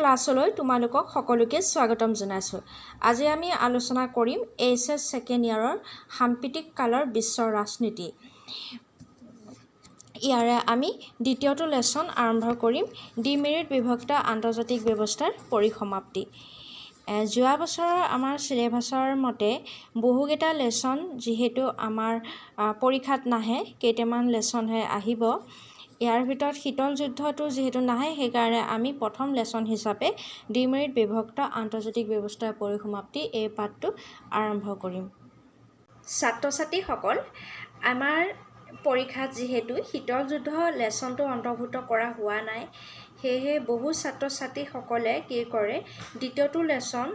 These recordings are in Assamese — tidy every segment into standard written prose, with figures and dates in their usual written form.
ক্লাছলৈ তোমালোকক সকলোকে স্বাগতম জনাইছোঁ। আজি আমি আলোচনা কৰিম এইচএছ ছেকেণ্ড ইয়াৰৰ সাম্প্ৰতিক কালৰ বিশ্বৰ ৰাজনীতি। ইয়াৰে আমি দ্বিতীয়টো লেছন আৰম্ভ কৰিম ডিমেৰিট বিভক্ত আন্তৰ্জাতিক ব্যৱস্থাৰ পৰিসমাপ্তি। যোৱা বছৰৰ আমাৰ চিলেবাছৰ মতে বহুকেইটা লেছন যিহেতু আমাৰ পৰীক্ষাত নাহে, কেইটামান লেছনহে আহিব। ইয়াৰ ভিতৰত শীতল যুদ্ধটো যিহেতু নাহে, সেইকাৰণে আমি প্ৰথম লেছন হিচাপে ডিমেৰিট বিভক্ত আন্তৰ্জাতিক ব্যৱস্থাৰ পৰিসমাপ্তি এই পাঠটো আৰম্ভ কৰিম। ছাত্ৰ ছাত্ৰীসকল, আমাৰ পৰীক্ষাত যিহেতু শীতল যুদ্ধ লেছনটো অন্তৰ্ভুক্ত কৰা হোৱা নাই, সেয়েহে বহু ছাত্ৰ ছাত্ৰীসকলে কি কৰে, দ্বিতীয়টো লেছন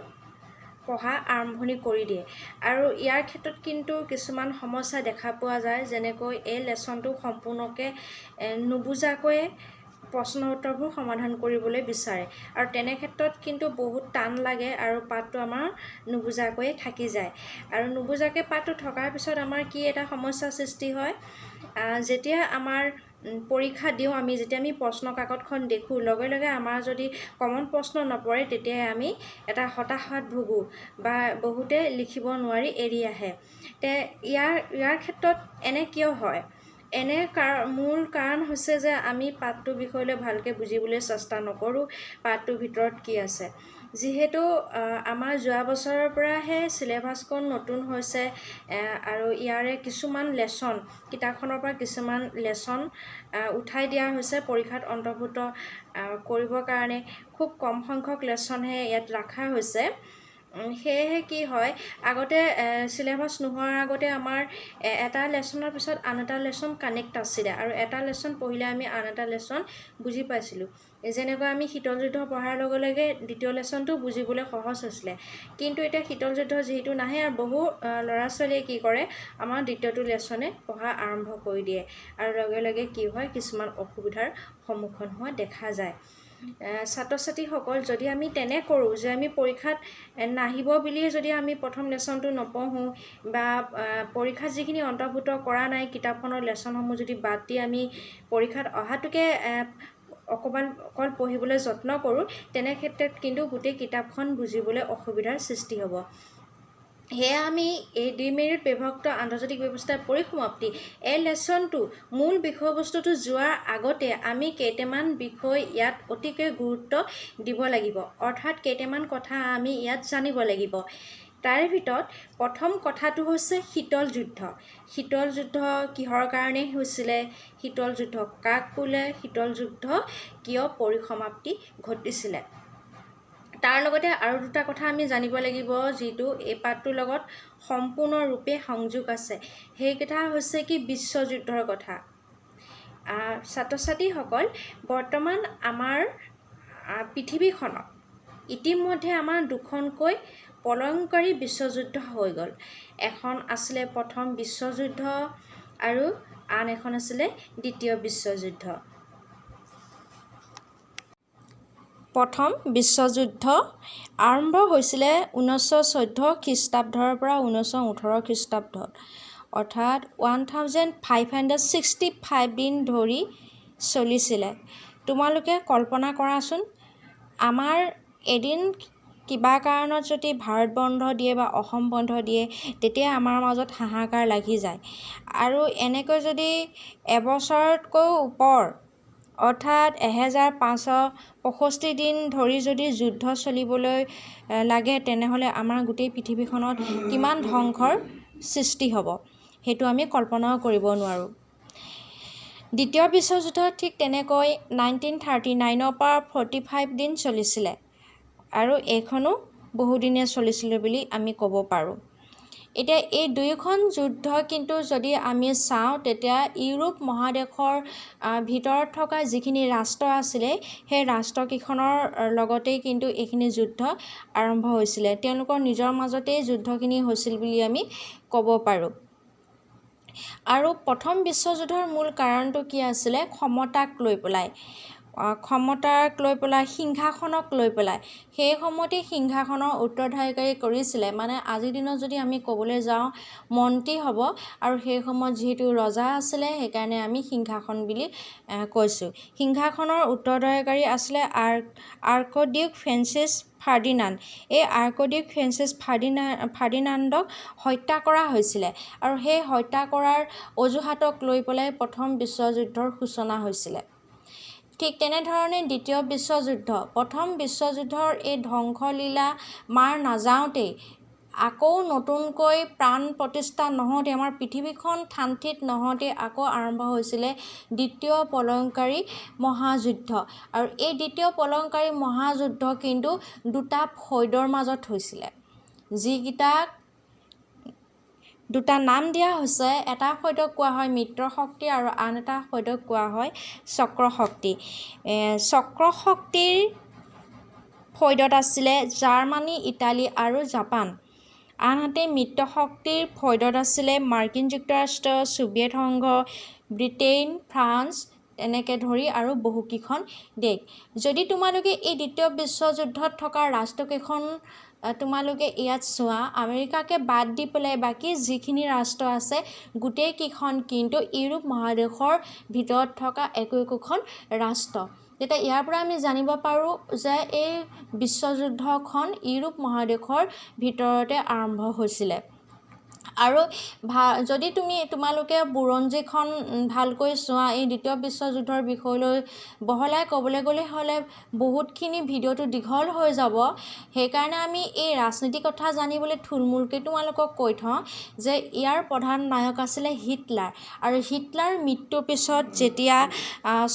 পঢ়া আৰম্ভণি কৰি দিয়ে। আৰু ইয়াৰ ক্ষেত্ৰত কিন্তু কিছুমান সমস্যা দেখা পোৱা যায়, যেনেকৈ এই লেছনটো সম্পূৰ্ণকৈ নুবুজাকৈয়ে প্ৰশ্ন উত্তৰবোৰ সমাধান কৰিবলৈ বিচাৰে, আৰু তেনে ক্ষেত্ৰত কিন্তু বহুত টান লাগে আৰু পাঠটো আমাৰ নুবুজাকৈয়ে থাকি যায়। আৰু নুবুজাকৈ পাঠটো থকাৰ পিছত আমাৰ কি এটা সমস্যাৰ সৃষ্টি হয়, যেতিয়া আমাৰ পৰীক্ষা দিওঁ, যেতিয়া আমি প্ৰশ্ন কাকতখন দেখোঁ, লগে লগে আমাৰ যদি কমন প্ৰশ্ন নপৰে, তেতিয়াই আমি এটা হতাশাত ভুগোঁ বা বহুতে লিখিব নোৱাৰি এৰি আহে। ইয়াৰ ক্ষেত্ৰত এনে কিয় হয়? এনে মূল কাৰণ হৈছে যে আমি পাঠটোৰ বিষয়লৈ ভালকৈ বুজিবলৈ চেষ্টা নকৰোঁ, পাঠটোৰ ভিতৰত কি আছে। যিহেতু আমাৰ যোৱা বছৰৰ পৰাহে চিলেবাছখন নতুন হৈছে আৰু ইয়াৰে কিছুমান লেছন, কিতাপখনৰ পৰা কিছুমান লেছন উঠাই দিয়া হৈছে পৰীক্ষাত অন্তৰ্ভুক্ত কৰিবৰ কাৰণে। খুব কম সংখ্যক লেছনহে ইয়াত ৰখা হৈছে। সেয়েহে কি হয়, আগতে চিলেবাছ নোহোৱাৰ আগতে আমাৰ এটা লেছনৰ পিছত আন এটা লেছন কানেক্ট আছিলে, আৰু এটা লেছন পঢ়িলে আমি আন এটা লেছন বুজি পাইছিলোঁ। যেনেকৈ আমি শীতল যুদ্ধ পঢ়াৰ লগে লগে দ্বিতীয় লেছনটো বুজিবলৈ সহজ হৈছিলে। কিন্তু এতিয়া শীতল যুদ্ধ যিহেতু নাহে, আৰু বহু ল'ৰা ছোৱালীয়ে কি কৰে, আমাৰ দ্বিতীয়টো লেছনে পঢ়া আৰম্ভ কৰি দিয়ে, আৰু লগে লগে কি হয়, কিছুমান অসুবিধাৰ সন্মুখীন হোৱা দেখা যায়। ছাত্ৰ ছাত্ৰীসকল, যদি আমি তেনে কৰোঁ যে আমি পৰীক্ষাত নাহিব বুলিয়ে যদি আমি প্ৰথম লেছনটো নপঢ়োঁ, বা পৰীক্ষাত যিখিনি অন্তৰ্ভুক্ত কৰা নাই কিতাপখনৰ লেছনসমূহ যদি বাদ দি আমি পৰীক্ষাত অহাটোকে অকল পঢ়িবলৈ যত্ন কৰোঁ, তেনে ক্ষেত্ৰত কিন্তু গোটেই কিতাপখন বুজিবলৈ অসুবিধাৰ সৃষ্টি হ'ব। সেয়া আমি এই ডিমেৰিট বিভক্ত আন্তৰ্জাতিক ব্যৱস্থাৰ পৰিসমাপ্তি এই লেছনটো মূল বিষয়বস্তুটো যোৱাৰ আগতে আমি কেইটামান বিষয় ইয়াত অতিকৈ গুৰুত্ব দিব লাগিব, অৰ্থাৎ কেইটামান কথা আমি ইয়াত জানিব লাগিব। তাৰে ভিতৰত প্ৰথম কথাটো হৈছে শীতল যুদ্ধ। শীতল যুদ্ধ কিহৰ কাৰণে হৈছিলে, শীতল যুদ্ধ কাক বোলে, শীতল যুদ্ধ কিয় পৰিসমাপ্তি ঘটিছিলে। তাৰ লগতে আৰু দুটা কথা আমি জানিব লাগিব, যিটো এই পাঠটোৰ লগত সম্পূৰ্ণৰূপে সংযোগ আছে। সেইকেইটা হৈছে কি, বিশ্বযুদ্ধৰ কথা। ছাত্ৰ ছাত্ৰীসকল, বৰ্তমান আমাৰ পৃথিৱীখনত ইতিমধ্যে আমাৰ দুখনকৈ প্ৰলয়ংকাৰী বিশ্বযুদ্ধ হৈ গ'ল। এখন আছিলে প্ৰথম বিশ্বযুদ্ধ আৰু আন এখন আছিলে দ্বিতীয় বিশ্বযুদ্ধ। প্ৰথম বিশ্বযুদ্ধ আৰম্ভ হৈছিলে 1914 খ্ৰীষ্টাব্দৰ পৰা 1918 খ্ৰীষ্টাব্দত, অৰ্থাৎ 1565 দিন ধৰি চলিছিলে। তোমালোকে কল্পনা কৰাচোন, আমাৰ এদিন কিবা কাৰণত যদি ভাৰত বন্ধ দিয়ে বা অসম বন্ধ দিয়ে, তেতিয়া আমাৰ মাজত হাহাকাৰ লাগি যায়। আৰু এনেকৈ যদি এবছৰতকৈ ওপৰ, অৰ্থাৎ 1565 দিন ধৰি যদি যুদ্ধ চলিবলৈ লাগে, তেনেহ'লে আমাৰ গোটেই পৃথিৱীখনত কিমান ধ্বংসৰ সৃষ্টি হ'ব, সেইটো আমি কল্পনাও কৰিব নোৱাৰোঁ। দ্বিতীয় বিশ্বযুদ্ধ ঠিক তেনেকৈ 1939 পৰা 45 দিন চলিছিলে, আৰু এইখনো বহুদিনে চলিছিলে বুলি আমি ক'ব পাৰোঁ। এতিয়া এই দুয়োখন যুদ্ধ কিন্তু যদি আমি চাওঁ, তেতিয়া ইউৰোপ মহাদেশৰ ভিতৰত থকা যিখিনি ৰাষ্ট্ৰ আছিলে, সেই ৰাষ্ট্ৰকেইখনৰ লগতেই কিন্তু এইখিনি যুদ্ধ আৰম্ভ হৈছিলে। তেওঁলোকৰ নিজৰ মাজতেই যুদ্ধখিনি হৈছিল বুলি আমি ক'ব পাৰোঁ। আৰু প্ৰথম বিশ্বযুদ্ধৰ মূল কাৰণটো কি আছিলে, ক্ষমতাক লৈ পেলাই। ক্ষমতাক লৈ পেলাই সিংহাসনক লৈ পেলাই সেই সময়তে সিংহাসনৰ উত্তৰাধিকাৰী কৰিছিলে মানে আজিৰ দিনত যদি আমি ক'বলৈ যাওঁ মন্ত্ৰী হ'ব আৰু সেই সময়ত যিহেতু ৰজা আছিলে সেইকাৰণে আমি সিংহাসন বুলি কৈছোঁ সিংহাসনৰ উত্তৰাধিকাৰী আছিলে আৰ্কডিউক ফ্ৰেন্সিছ ফাৰ্ডিনাণ্ড এই আৰ্কডিউক ফ্ৰেন্সিছ ফাৰ্ডিনাণ্ডক হত্যা কৰা হৈছিলে আৰু সেই হত্যা কৰাৰ অজুহাতক লৈ পেলাই প্ৰথম বিশ্বযুদ্ধৰ সূচনা হৈছিলে ঠিক তেনেধৰণে দ্বিতীয় বিশ্বযুদ্ধ প্ৰথম বিশ্বযুদ্ধৰ এই ধ্বংসলীলা মাৰ নাযাওঁতেই আকৌ নতুনকৈ প্ৰাণ প্ৰতিষ্ঠা নহওঁতে আমাৰ পৃথিৱীখন শান্তিত নহওঁতে আকৌ আৰম্ভ হৈছিলে দ্বিতীয় প্ৰলয়ংকাৰী মহাযুদ্ধ আৰু এই দ্বিতীয় প্ৰলয়ংকাৰী মহাযুদ্ধ কিন্তু দুটা ফৈদৰ মাজত হৈছিলে যিকেইটাক দুটা নাম দিয়া হৈছে এটা ফৈদক কোৱা হয় মিত্ৰ শক্তি আৰু আন এটা ফৈদক কোৱা হয় চক্ৰ শক্তি চক্ৰ শক্তিৰ ফৈদত আছিলে জাৰ্মানী ইটালী আৰু জাপান আনহাতে মিত্ৰ শক্তিৰ ফৈদত আছিলে মাৰ্কিন যুক্তৰাষ্ট্ৰ ছোভিয়েট সংঘ ব্ৰিটেইন ফ্ৰান্স এনেকৈ ধৰি আৰু বহুকেইখন দেশ যদি তোমালোকে এই দ্বিতীয় বিশ্বযুদ্ধত থকা ৰাষ্ট্ৰকেইখন তোমালোকে ইয়াত চোৱা আমেৰিকাকে বাদ দি পেলাই বাকী যিখিনি ৰাষ্ট্ৰ আছে গোটেইকেইখন কিন্তু ইউৰোপ মহাদেশৰ ভিতৰত থকা একোখন ৰাষ্ট্ৰ তেতিয়া ইয়াৰ পৰা আমি জানিব পাৰোঁ যে এই বিশ্বযুদ্ধখন ইউৰোপ মহাদেশৰ ভিতৰতে আৰম্ভ হৈছিলে আৰু যদি তোমালোকে বুৰঞ্জীখন ভালকৈ চোৱা এই দ্বিতীয় বিশ্বযুদ্ধৰ বিষয়লৈ বহলাই ক'বলৈ গ'লে হ'লে বহুতখিনি ভিডিঅ'টো দীঘল হৈ যাব সেইকাৰণে আমি এই ৰাজনীতিৰ কথা জানিবলৈ থুলমূলকৈ তোমালোকক কৈ থওঁ যে ইয়াৰ প্ৰধান নায়ক আছিলে হিটলাৰ আৰু হিটলাৰ মৃত্যুৰ পিছত যেতিয়া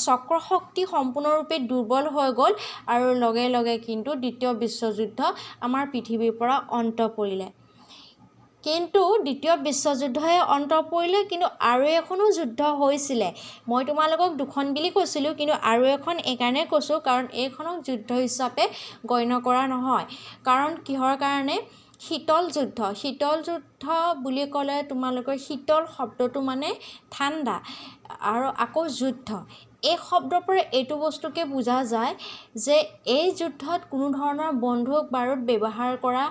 চক্ৰ শক্তি সম্পূৰ্ণৰূপে দুৰ্বল হৈ গ'ল আৰু লগে লগে কিন্তু দ্বিতীয় বিশ্বযুদ্ধ আমাৰ পৃথিৱীৰ পৰা অন্ত পৰিলে কিন্তু দ্বিতীয় বিশ্বযুদ্ধই অন্ত পৰিলে কিন্তু আৰু এখনো যুদ্ধ হৈছিলে মই তোমালোকক দুখন বুলি কৈছিলোঁ কিন্তু আৰু এখন এইকাৰণে কৈছোঁ কাৰণ এইখনক যুদ্ধ হিচাপে গণ্য কৰা নহয় কাৰণ কিহৰ কাৰণে শীতল যুদ্ধ বুলি ক'লে তোমালোকৰ শীতল শব্দটো মানে ঠাণ্ডা আৰু আকৌ যুদ্ধ এই শব্দৰ পৰা এইটো বস্তুকে বুজা যায় যে এই যুদ্ধত কোনো ধৰণৰ বন্দুক বাৰুদ ব্যৱহাৰ কৰা